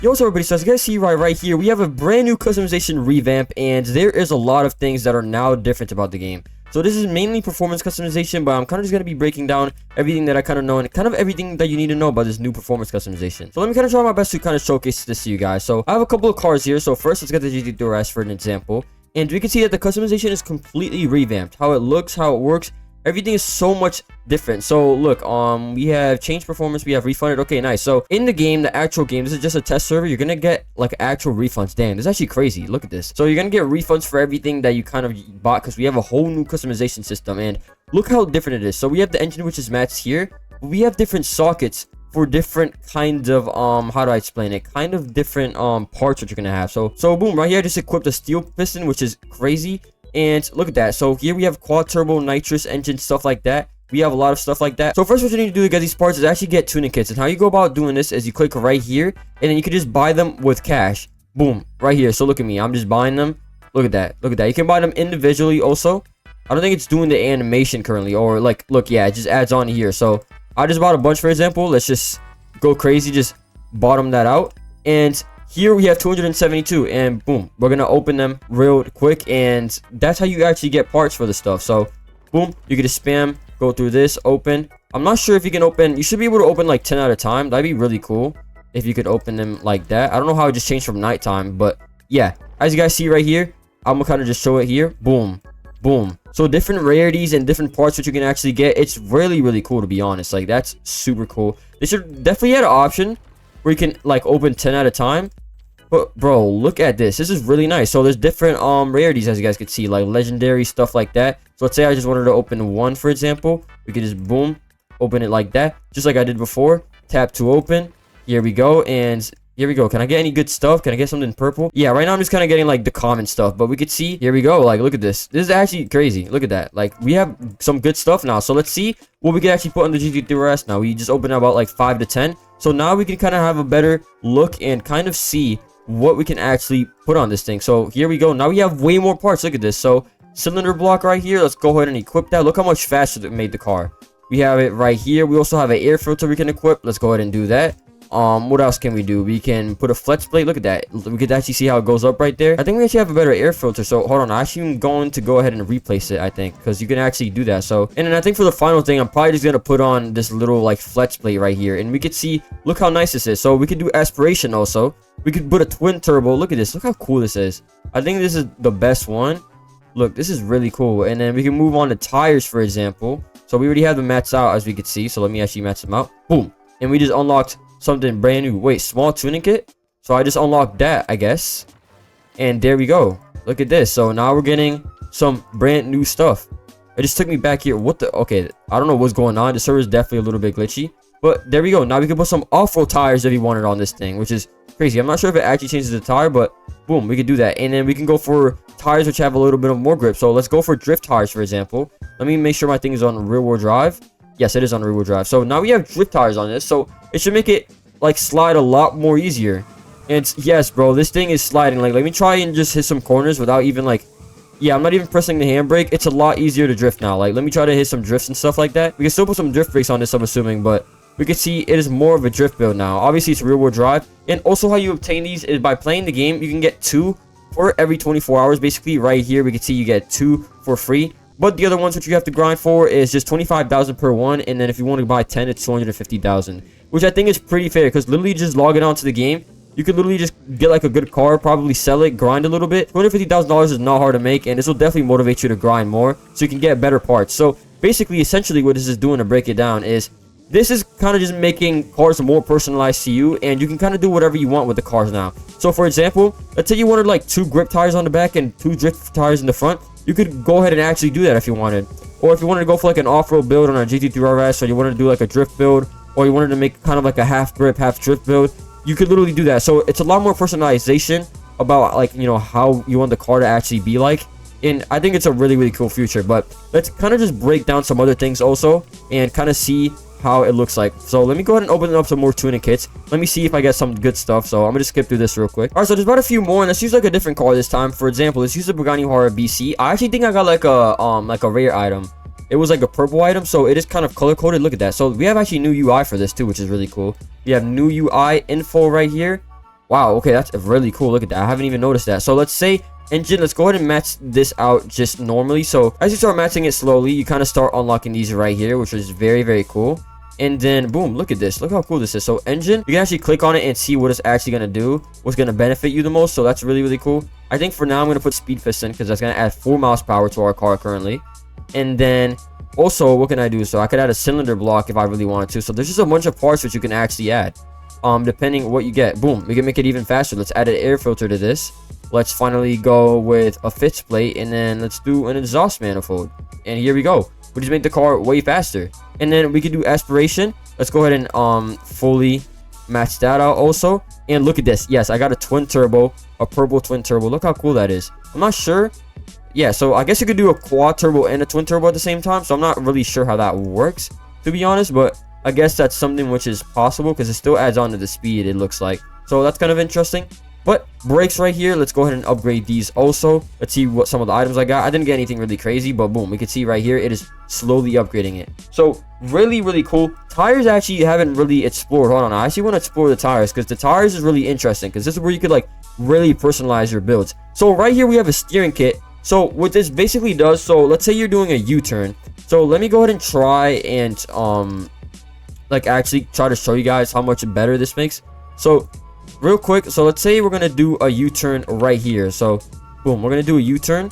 Yo, what's up everybody? So as you guys see right here, we have a brand new customization revamp, and there is a lot of things that are now different about the game. So this is mainly performance customization, but I'm kind of just going to be breaking down everything that I kind of know and kind of everything that you need to know about this new performance customization. So let me kind of try my best to kind of showcase this to you guys. So I have a couple of cars here. So first, let's get the GT3RS for an example. And we can see that the customization is completely revamped. How it looks, how it works. Everything is so much different. So look, we have changed performance, we have refunded. Okay, nice. So in the game, the actual game, this is just a test server, you're gonna get like actual refunds. Damn, this is actually crazy. Look at this. So you're gonna get refunds for everything that you kind of bought, because we have a whole new customization system. And look how different it is. So we have the engine, which is matched here. We have different sockets for different kinds of how do I explain it, kind of different parts that you're gonna have. So boom, right here I just equipped a steel piston, which is crazy. And look at that. So here we have quad turbo, nitrous engine, stuff like that. We have a lot of stuff like that. So first, what you need to do to get these parts is actually get tuning kits. And how you go about doing this is you click right here, and then you can just buy them with cash. Boom, right here. So look at me, I'm just buying them. Look at that, look at that. You can buy them individually also. I don't think it's doing the animation currently, or like, look, yeah, it just adds on here. So I just bought a bunch, for example. Let's just go crazy, just bottom that out. And here we have 272, and boom, we're gonna open them real quick, and that's how you actually get parts for the stuff. So boom, you can just spam, go through this, open. I'm not sure if you can open, you should be able to open like 10 at a time. That'd be really cool if you could open them like that. I don't know how it just changed from nighttime, but yeah, as you guys see right here, I'm gonna kind of just show it here. Boom, boom. So different rarities and different parts that you can actually get. It's really cool, to be honest. Like, that's super cool. They should definitely add an option where you can like open 10 at a time. But bro, look at this. This is really nice. So there's different rarities, as you guys can see, like legendary stuff like that. So let's say I just wanted to open one, for example. We could just boom, open it like that, just like I did before. Tap to open. Here we go, and here we go. Can I get any good stuff? Can I get something purple? Yeah, right now I'm just kind of getting like the common stuff, but we could see, here we go. Like, look at this. This is actually crazy. Look at that. Like, we have some good stuff now. So let's see what we can actually put on the GT3RS now. We just opened about like 5 to 10. So now we can kind of have a better look and kind of see what we can actually put on this thing. So here we go. Now we have way more parts. Look at this. So cylinder block right here. Let's go ahead and equip that. Look how much faster it made the car. We have it right here. We also have an air filter we can equip. Let's go ahead and do that. What else can we do? We can put a flex plate. Look at that. We could actually see how it goes up right there. I think we actually have a better air filter. So hold on, I actually am going to go ahead and replace it, I think, because you can actually do that. So, and then I think for the final thing, I'm probably just gonna put on this little like flex plate right here, and we could see, look how nice this is. So we could do aspiration also. We could put a twin turbo. Look at this. Look how cool this is. I think this is the best one. Look, this is really cool. And then we can move on to tires, for example. So we already have them matched out, as we could see. So let me actually match them out. Boom. And we just unlocked something brand new. Wait, small tuning kit? So I just unlocked that, I guess. And there we go. Look at this. So now we're getting some brand new stuff. It just took me back here. What the? Okay, I don't know what's going on. The server is definitely a little bit glitchy. But there we go. Now we can put some off-road tires if you wanted on this thing, which is crazy. I'm not sure if it actually changes the tire, but boom, we can do that. And then we can go for tires which have a little bit of more grip. So let's go for drift tires, for example. Let me make sure my thing is on rear-wheel drive. Yes, it is on rear-wheel drive. So now we have drift tires on this. So it should make it like slide a lot more easier. And yes, bro, this thing is sliding. Like, let me try and just hit some corners without even like, yeah, I'm not even pressing the handbrake. It's a lot easier to drift now. Like, let me try to hit some drifts and stuff like that. We can still put some drift brakes on this, I'm assuming, but we can see it is more of a drift build now. Obviously, it's rear-wheel drive. And also how you obtain these is by playing the game. You can get 2 for every 24 hours. Basically, right here, we can see you get 2 for free. But the other ones which you have to grind for is just 25,000 per one. And then if you want to buy 10, it's 250,000. Which I think is pretty fair, because literally just logging onto the game, you could literally just get like a good car, probably sell it, grind a little bit. $250,000 is not hard to make, and this will definitely motivate you to grind more so you can get better parts. So basically, essentially what this is doing, to break it down, is this is kind of just making cars more personalized to you, and you can kind of do whatever you want with the cars now. So for example, let's say you wanted like 2 grip tires on the back and 2 drift tires in the front. You could go ahead and actually do that if you wanted. Or if you wanted to go for like an off-road build on a GT3RS, or you wanted to do like a drift build, or you wanted to make kind of like a half grip, half drift build, you could literally do that. So it's a lot more personalization about, like, you know, how you want the car to actually be like. And I think it's a really cool future. But let's kind of just break down some other things also and kind of see how it looks like. So let me go ahead and open up some more tuning kits. Let me see if I get some good stuff. So I'm gonna just skip through this real quick. All right, so there's about a few more, and let's use like a different car this time. For example, let's use the Pagani Huayra BC. I actually think I got like a rare item. It was like a purple item, so it is kind of color coded. Look at that. So we have actually new UI for this too, which is really cool. We have new UI info right here. Wow, okay, that's really cool. Look at that. I haven't even noticed that. So let's say engine, let's go ahead and match this out just normally. So as you start matching it slowly, you kind of start unlocking these right here, which is very, very cool. And then boom, look at this. Look how cool this is. So engine, you can actually click on it and see what it's actually going to do, what's going to benefit you the most. So that's really, really cool. I think for now I'm going to put speed piston because that's going to add 4 miles per hour to our car currently. And then also, what can I do? So I could add a cylinder block if I really wanted to. So there's just a bunch of parts which you can actually add, depending what you get. Boom, we can make it even faster. Let's add an air filter to this. Let's finally go with a fixed plate, and then let's do an exhaust manifold. And here we go. We just make the car way faster. And then we could do aspiration. Let's go ahead and fully match that out also. And look at this. Yes, I got a twin turbo, a purple twin turbo. Look how cool that is. I'm not sure. Yeah, so I guess you could do a quad turbo and a twin turbo at the same time. So I'm not really sure how that works, to be honest. But I guess that's something which is possible because it still adds on to the speed, it looks like. So that's kind of interesting. But brakes right here, let's go ahead and upgrade these also. Let's see what some of the items I got. I didn't get anything really crazy, but boom, we can see right here it is slowly upgrading it. So really, really cool. Tires actually haven't really explored. Hold on, I actually want to explore the tires because the tires is really interesting because this is where you could like really personalize your builds. So right here we have a steering kit. So what this basically does, so let's say you're doing a U-turn. So let me go ahead and try and like actually try to show you guys how much better this makes. So real quick, so let's say we're gonna do a U-turn right here. So boom, we're gonna do a U-turn,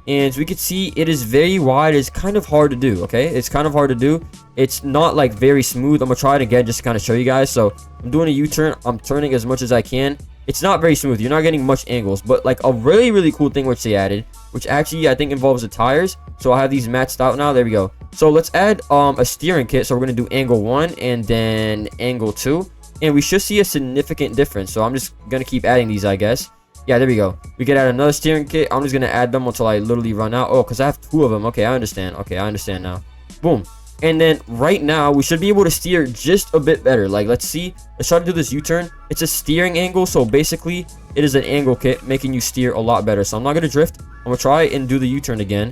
and we can see it is very wide. It's kind of hard to do. Okay, it's kind of hard to do. It's not like very smooth. I'm gonna try it again just to kind of show you guys. So I'm doing a U-turn, I'm turning as much as I can. It's not very smooth, you're not getting much angles, but like a really, really cool thing which they added, which actually I think involves the tires. So I have these matched out now. There we go. So let's add a steering kit. So we're gonna do angle 1 and then angle 2, and we should see a significant difference. So I'm just gonna keep adding these, I guess. Yeah, there we go. We could add another steering kit. I'm just gonna add them until I literally run out. Oh, because I have 2 of them. Okay, I understand. Okay, I understand now. Boom. And then right now we should be able to steer just a bit better. Like, let's see, let's try to do this U-turn. It's a steering angle, so basically it is an angle kit making you steer a lot better. So I'm not gonna drift. I'm gonna try and do the U-turn again.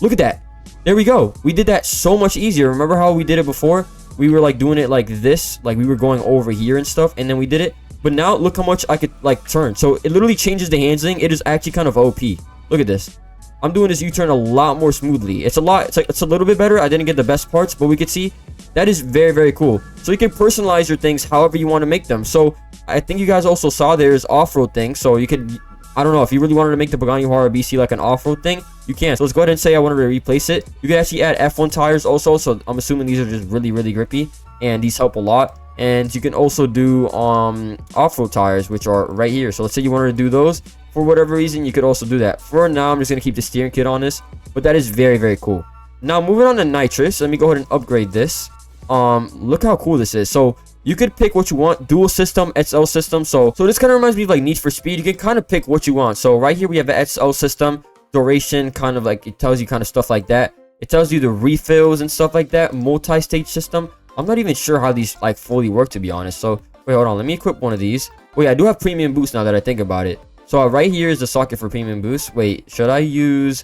Look at that. There we go. We did that so much easier. Remember how we did it before? We were like doing it like this, like we were going over here and stuff, and then we did it. But now look how much I could like turn. So it literally changes the handling. It is actually kind of OP. Look at this. I'm doing this U-turn a lot more smoothly. It's a little bit better. I didn't get the best parts, but we could see that is very, very cool. So you can personalize your things however you want to make them. So I think you guys also saw there's off-road things. So you could, I don't know, if you really wanted to make the Pagani Huayra BC like an off-road thing, you can. So let's go ahead and say I wanted to replace it. You can actually add F1 tires also. So I'm assuming these are just really, really grippy, and these help a lot. And you can also do off-road tires, which are right here. So let's say you wanted to do those. For whatever reason, you could also do that. For now, I'm just going to keep the steering kit on this. But that is very, very cool. Now, moving on to Nitrous. Let me go ahead and upgrade this. Look how cool this is. So, you could pick what you want. Dual system, XL system. So this kind of reminds me of like Need for Speed. You can kind of pick what you want. So, right here, we have an XL system. Duration, kind of like, it tells you kind of stuff like that. It tells you the refills and stuff like that. Multi-stage system. I'm not even sure how these like fully work, to be honest. So, wait, hold on. Let me equip one of these. Wait, I do have premium boost now that I think about it. So right here is the socket for premium boost. Wait, should I use...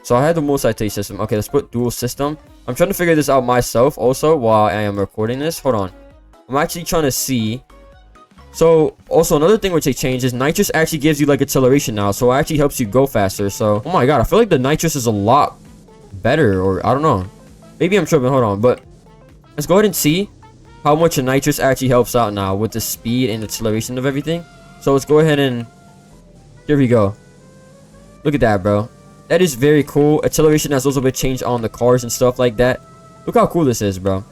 So I have the multi-stage system. Okay, let's put dual system. I'm trying to figure this out myself also while I am recording this. Hold on. I'm actually trying to see. So also another thing which they changed is Nitrous actually gives you like acceleration now. So it actually helps you go faster. So, oh my god, I feel like the Nitrous is a lot better, or I don't know. Maybe I'm tripping. Hold on. But let's go ahead and see how much a Nitrous actually helps out now with the speed and acceleration of everything. So let's go ahead and... Here we go. Look at that, bro. That is very cool. Acceleration has also been changed on the cars and stuff like that. Look how cool this is, bro.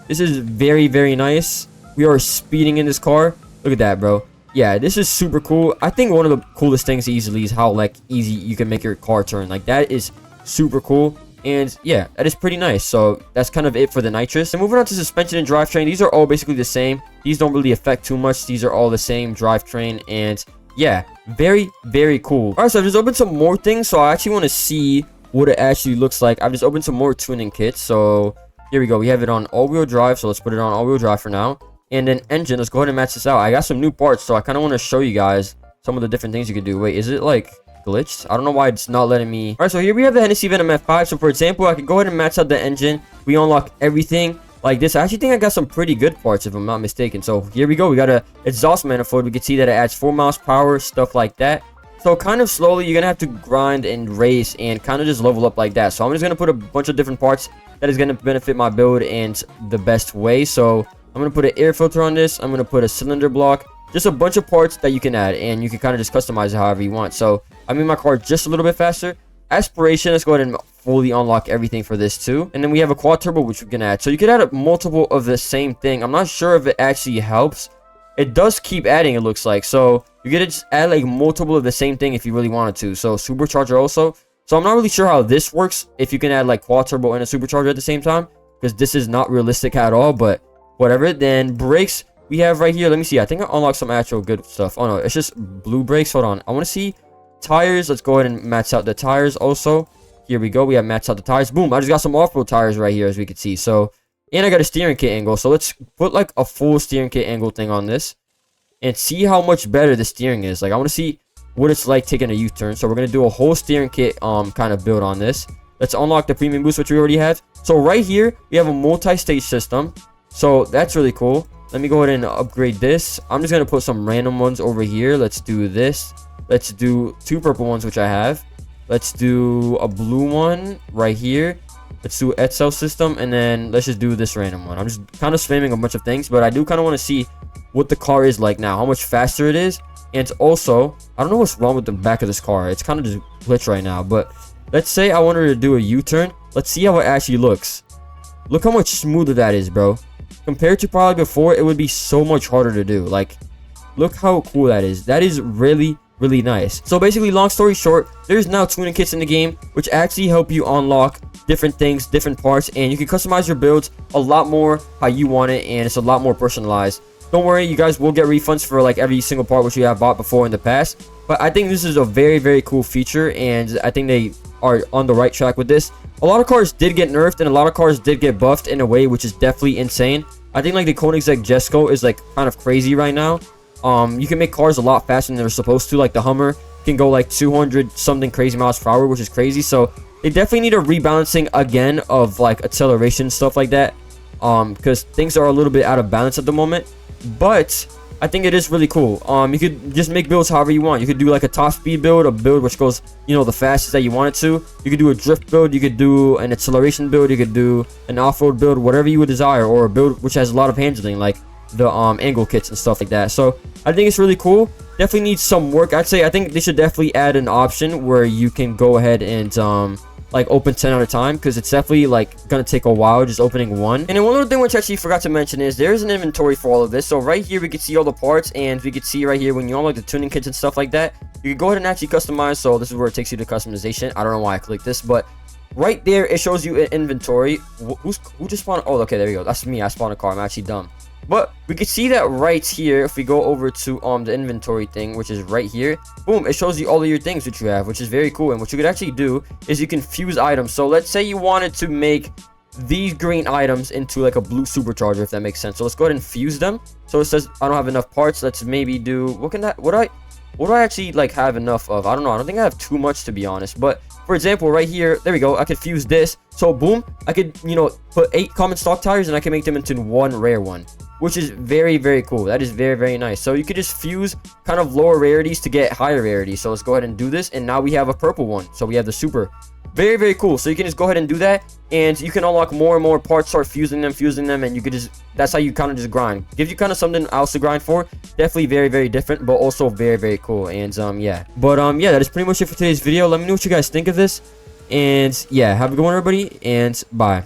This is very, very nice. We are speeding in this car. Look at that, bro. Yeah, this is super cool. I think one of the coolest things easily is how like easy you can make your car turn. Like that is super cool. And yeah, that is pretty nice. So that's kind of it for the Nitrous. And moving on to suspension and drivetrain. These are all basically the same. These don't really affect too much. These are all the same drivetrain, and yeah, very, very cool. All right, so I've just opened some more things. So I actually want to see what it actually looks like. I've just opened some more tuning kits. So here we go. We have it on all-wheel drive. So let's put it on all-wheel drive for now. And then engine, let's go ahead and match this out. I got some new parts, so I kind of want to show you guys some of the different things you can do. Wait, is it like glitched? I don't know why it's not letting me. All right, so here we have the Venom F5. So for example, I can go ahead and match out the engine. We unlock everything. like this. I actually think I got some pretty good parts if I'm not mistaken. So here we go. We got a exhaust manifold. We can see that it adds 4 miles per hour, stuff like that. So kind of slowly, you're gonna have to grind and race and kind of just level up like that. So I'm just gonna put a bunch of different parts that is gonna benefit my build in the best way. So I'm gonna put an air filter on this. I'm gonna put a cylinder block. Just a bunch of parts that you can add, and you can kind of just customize it however you want. So I made my car just a little bit faster. Aspiration, let's go ahead and fully unlock everything for this too. And then we have a quad turbo, which we can add. So you could add a multiple of the same thing. I'm not sure if it actually helps. It does keep adding, it looks like. So you could just add like multiple of the same thing if you really wanted to. So supercharger also. So I'm not really sure how this works, if you can add like quad turbo and a supercharger at the same time, because this is not realistic at all, but whatever. Then brakes we have right here. Let me see. I think I unlocked some actual good stuff. Oh no, it's just blue brakes. Hold on. I want to see tires. Let's go ahead and max out the tires also. Here we go. We have maxed out the tires. Boom. I just got some off-road tires right here, as we can see. So, and I got a steering kit angle. So let's put like a full steering kit angle thing on this and see how much better the steering is. Like, I want to see what it's like taking a U-turn. So we're going to do a whole steering kit kind of build on this. Let's unlock the premium boost, which we already have. So right here, we have a multi-stage system. So that's really cool. Let me go ahead and upgrade this. I'm just going to put some random ones over here. Let's do this. Let's do 2 purple ones, which I have. Let's do a blue one right here. Let's do Excel system, and then let's just do this random one. I'm just kind of spamming a bunch of things, but I do kind of want to see what the car is like now, how much faster it is. And also, I don't know what's wrong with the back of this car. It's kind of just glitched right now, but let's say I wanted to do a U-turn. Let's see how it actually looks. Look how much smoother that is, bro. Compared to probably before, it would be so much harder to do. Like, look how cool that is. That is really nice. So basically, long story short, there's now tuning kits in the game which actually help you unlock different things, different parts, and you can customize your builds a lot more how you want it, and it's a lot more personalized. Don't worry, you guys will get refunds for like every single part which you have bought before in the past, but I think this is a very cool feature, and I think they are on the right track with this. A lot of cars did get nerfed, and a lot of cars did get buffed in a way which is definitely insane. I think like the Koenigsegg Jesko is like kind of crazy right now. You can make cars a lot faster than they're supposed to. Like the Hummer can go like 200 something crazy miles per hour, which is crazy. So they definitely need a rebalancing again of like acceleration, stuff like that, because things are a little bit out of balance at the moment. But I think it is really cool. You could just make builds however you want. You could do like a top speed build, a build which goes, you know, the fastest that you want it to. You could do a drift build, you could do an acceleration build, you could do an off-road build, whatever you would desire, or a build which has a lot of handling, like the angle kits and stuff like that. So I think it's really cool. Definitely needs some work. I think they should definitely add an option where you can go ahead and like open 10 at a time, because it's definitely like gonna take a while just opening one. And then one other thing which I actually forgot to mention is there's an inventory for all of this. So right here we can see all the parts, and we can see right here when you unlock the tuning kits and stuff like that, you can go ahead and actually customize. So this is where it takes you to customization. I don't know why I clicked this, but right there it shows you an inventory. Who just spawned? Oh, okay, there we go. That's me. I spawned a car. I'm actually dumb. But we can see that right here, if we go over to the inventory thing, which is right here, boom, it shows you all of your things which you have, which is very cool. And what you could actually do is you can fuse items. So let's say you wanted to make these green items into like a blue supercharger, if that makes sense. So let's go ahead and fuse them. So it says I don't have enough parts. Let's maybe do, what do I actually like have enough of? I don't know. I don't think I have too much, to be honest. But for example, right here, there we go. I could fuse this. So boom, I could, you know, put 8 common stock tires and I can make them into 1 rare one, which is very cool. That is very nice. So you could just fuse kind of lower rarities to get higher rarities. So let's go ahead and do this, and now we have a purple one. So we have the super. Very cool. So you can just go ahead and do that, and you can unlock more and more parts, start fusing them, and you could just, that's how you kind of just grind. Gives you kind of something else to grind for. Definitely very different, but also very cool. And yeah, but yeah, that is pretty much it for today's video. Let me know what you guys think of this, and yeah, have a good one, everybody, and bye.